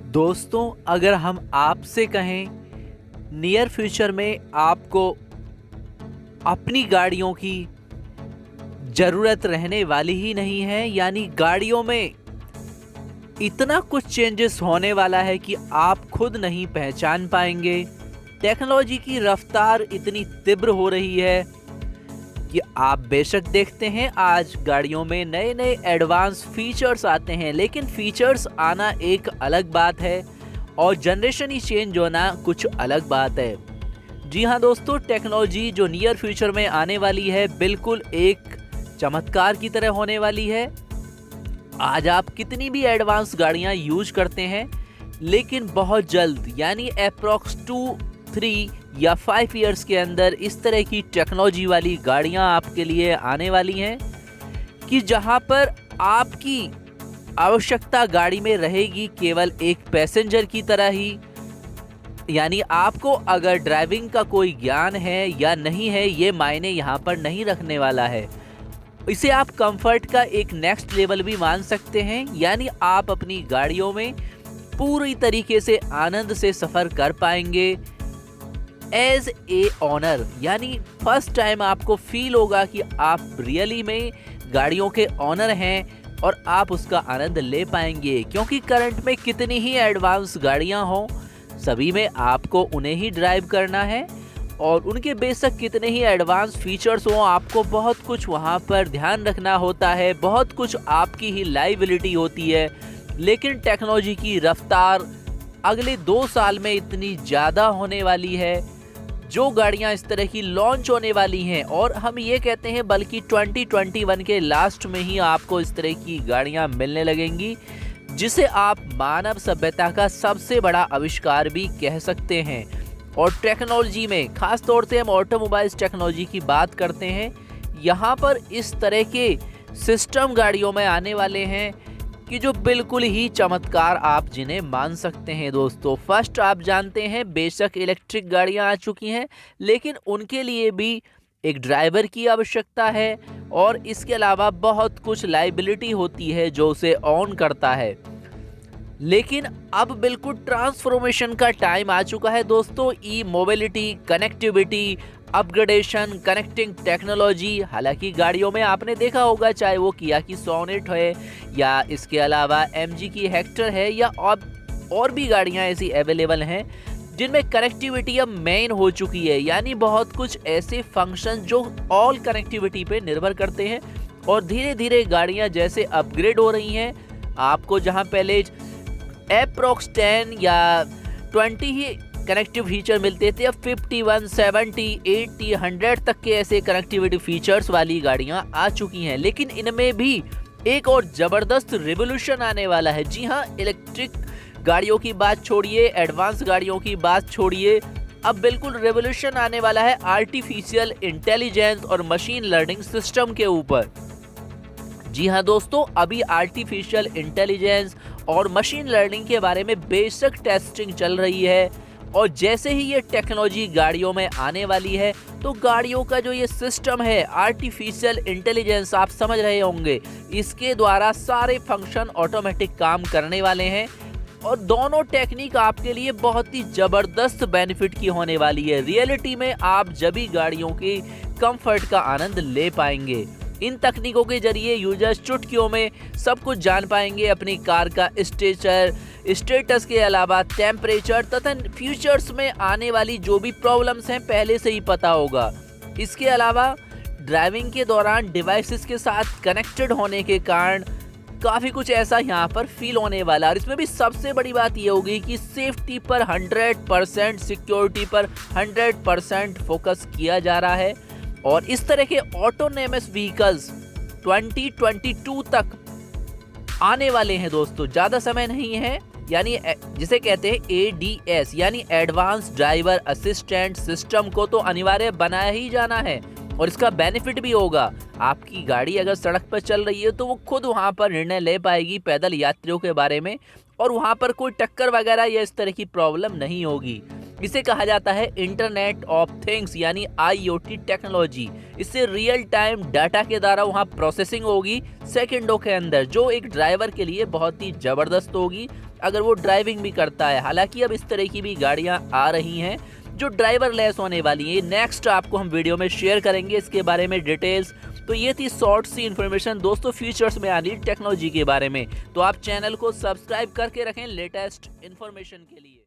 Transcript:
दोस्तों, अगर हम आपसे कहें नियर फ्यूचर में आपको अपनी गाड़ियों की ज़रूरत रहने वाली ही नहीं है, यानी गाड़ियों में इतना कुछ चेंजेस होने वाला है कि आप खुद नहीं पहचान पाएंगे। टेक्नोलॉजी की रफ्तार इतनी तीव्र हो रही है कि आप बेशक देखते हैं आज गाड़ियों में नए नए एडवांस फीचर्स आते हैं, लेकिन फीचर्स आना एक अलग बात है और जनरेशन ही चेंज होना कुछ अलग बात है। जी हाँ दोस्तों, टेक्नोलॉजी जो नियर फ्यूचर में आने वाली है बिल्कुल एक चमत्कार की तरह होने वाली है। आज आप कितनी भी एडवांस गाड़ियां यूज करते हैं, लेकिन बहुत जल्द यानी अप्रॉक्स 2-3 या 5 इयर्स के अंदर इस तरह की टेक्नोलॉजी वाली गाड़ियां आपके लिए आने वाली हैं कि जहां पर आपकी आवश्यकता गाड़ी में रहेगी केवल एक पैसेंजर की तरह ही। यानी आपको अगर ड्राइविंग का कोई ज्ञान है या नहीं है, ये मायने यहाँ पर नहीं रखने वाला है। इसे आप कंफर्ट का एक नेक्स्ट लेवल भी मान सकते हैं, यानी आप अपनी गाड़ियों में पूरी तरीके से आनंद से सफ़र कर पाएंगे एज ए ऑनर। यानी फर्स्ट टाइम आपको फील होगा कि आप रियली में गाड़ियों के ऑनर हैं और आप उसका आनंद ले पाएंगे, क्योंकि करंट में कितनी ही एडवांस गाड़ियां हों, सभी में आपको उन्हें ही ड्राइव करना है और उनके बेशक कितने ही एडवांस फीचर्स हों, आपको बहुत कुछ वहां पर ध्यान रखना होता है, बहुत कुछ आपकी ही लाइबिलिटी होती है। लेकिन टेक्नोलॉजी की रफ्तार अगले 2 साल में इतनी ज़्यादा होने वाली है, जो गाड़ियां इस तरह की लॉन्च होने वाली हैं, और हम ये कहते हैं बल्कि 2021 के लास्ट में ही आपको इस तरह की गाड़ियां मिलने लगेंगी, जिसे आप मानव सभ्यता का सबसे बड़ा आविष्कार भी कह सकते हैं। और टेक्नोलॉजी में खास तौर से हम ऑटोमोबाइल्स टेक्नोलॉजी की बात करते हैं, यहाँ पर इस तरह के सिस्टम गाड़ियों में आने वाले हैं कि जो बिल्कुल ही चमत्कार आप जिन्हें मान सकते हैं। दोस्तों, फर्स्ट आप जानते हैं बेशक इलेक्ट्रिक गाड़ियां आ चुकी हैं, लेकिन उनके लिए भी एक ड्राइवर की आवश्यकता है और इसके अलावा बहुत कुछ लाइबिलिटी होती है जो उसे ऑन करता है। लेकिन अब बिल्कुल ट्रांसफॉर्मेशन का टाइम आ चुका है दोस्तों। E mobility, connectivity, upgradation, connecting technology. हालांकि गाड़ियों में आपने देखा होगा, चाहे वो किया की सोनेट है या इसके अलावा एमजी की हेक्टर है या और भी गाड़ियां ऐसी अवेलेबल हैं जिनमें कनेक्टिविटी अब मेन हो चुकी है। यानी बहुत कुछ ऐसे फंक्शन जो ऑल कनेक्टिविटी पे निर्भर करते हैं और धीरे धीरे गाड़ियां जैसे अपग्रेड हो रही हैं, आपको जहां पहले अप्रॉक्स 10 या 20 ही कनेक्टिव फीचर मिलते थे, अब 51, 70, 80, 100 तक के ऐसे कनेक्टिविटी फीचर्स वाली गाड़ियां आ चुकी हैं। लेकिन इनमें भी एक और जबरदस्त रिवोल्यूशन आने वाला है। जी हाँ, इलेक्ट्रिक गाड़ियों की बात छोड़िए, एडवांस गाड़ियों की बात छोड़िए, अब बिल्कुल रिवोल्यूशन आने वाला है आर्टिफिशियल इंटेलिजेंस और मशीन लर्निंग सिस्टम के ऊपर। जी हाँ दोस्तों, अभी आर्टिफिशियल इंटेलिजेंस और मशीन लर्निंग के बारे में बेसिक टेस्टिंग चल रही है और जैसे ही ये टेक्नोलॉजी गाड़ियों में आने वाली है तो गाड़ियों का जो ये सिस्टम है आर्टिफिशियल इंटेलिजेंस, आप समझ रहे होंगे, इसके द्वारा सारे फंक्शन ऑटोमेटिक काम करने वाले हैं और दोनों टेक्निक आपके लिए बहुत ही जबरदस्त बेनिफिट की होने वाली है। रियलिटी में आप जब भी गाड़ियों के कंफर्ट का आनंद ले पाएंगे। इन तकनीकों के जरिए यूजर्स चुटकियों में सब कुछ जान पाएंगे, अपनी कार का स्टेटस के अलावा टेम्परेचर तथा फ्यूचर्स में आने वाली जो भी प्रॉब्लम्स हैं पहले से ही पता होगा। इसके अलावा ड्राइविंग के दौरान डिवाइसेस के साथ कनेक्टेड होने के कारण काफ़ी कुछ ऐसा यहाँ पर फील होने वाला है। और इसमें भी सबसे बड़ी बात ये होगी कि सेफ्टी पर 100%, सिक्योरिटी पर 100% फोकस किया जा रहा है और इस तरह के ऑटोनोमस व्हीकल्स 2022 तक आने वाले हैं दोस्तों, ज़्यादा समय नहीं है। यानी जिसे कहते हैं ADS यानी एडवांस ड्राइवर असिस्टेंट सिस्टम को तो अनिवार्य बनाया ही जाना है और इसका बेनिफिट भी होगा। आपकी गाड़ी अगर सड़क पर चल रही है तो वो खुद वहाँ पर निर्णय ले पाएगी पैदल यात्रियों के बारे में और वहाँ पर कोई टक्कर वगैरह या इस तरह की प्रॉब्लम नहीं होगी। इसे कहा जाता है इंटरनेट ऑफ थिंग्स यानी IoT टेक्नोलॉजी। इससे रियल टाइम डाटा के द्वारा वहाँ प्रोसेसिंग होगी सेकंडों के अंदर, जो एक ड्राइवर के लिए बहुत ही ज़बरदस्त होगी अगर वो ड्राइविंग भी करता है। हालांकि अब इस तरह की भी गाड़ियाँ आ रही हैं जो ड्राइवर लेस होने वाली है। नेक्स्ट आपको हम वीडियो में शेयर करेंगे इसके बारे में डिटेल्स। तो ये थी शॉर्ट सी इन्फॉर्मेशन दोस्तों फ्यूचर्स में आनी टेक्नोलॉजी के बारे में। तो आप चैनल को सब्सक्राइब करके रखें लेटेस्ट इन्फॉर्मेशन के लिए।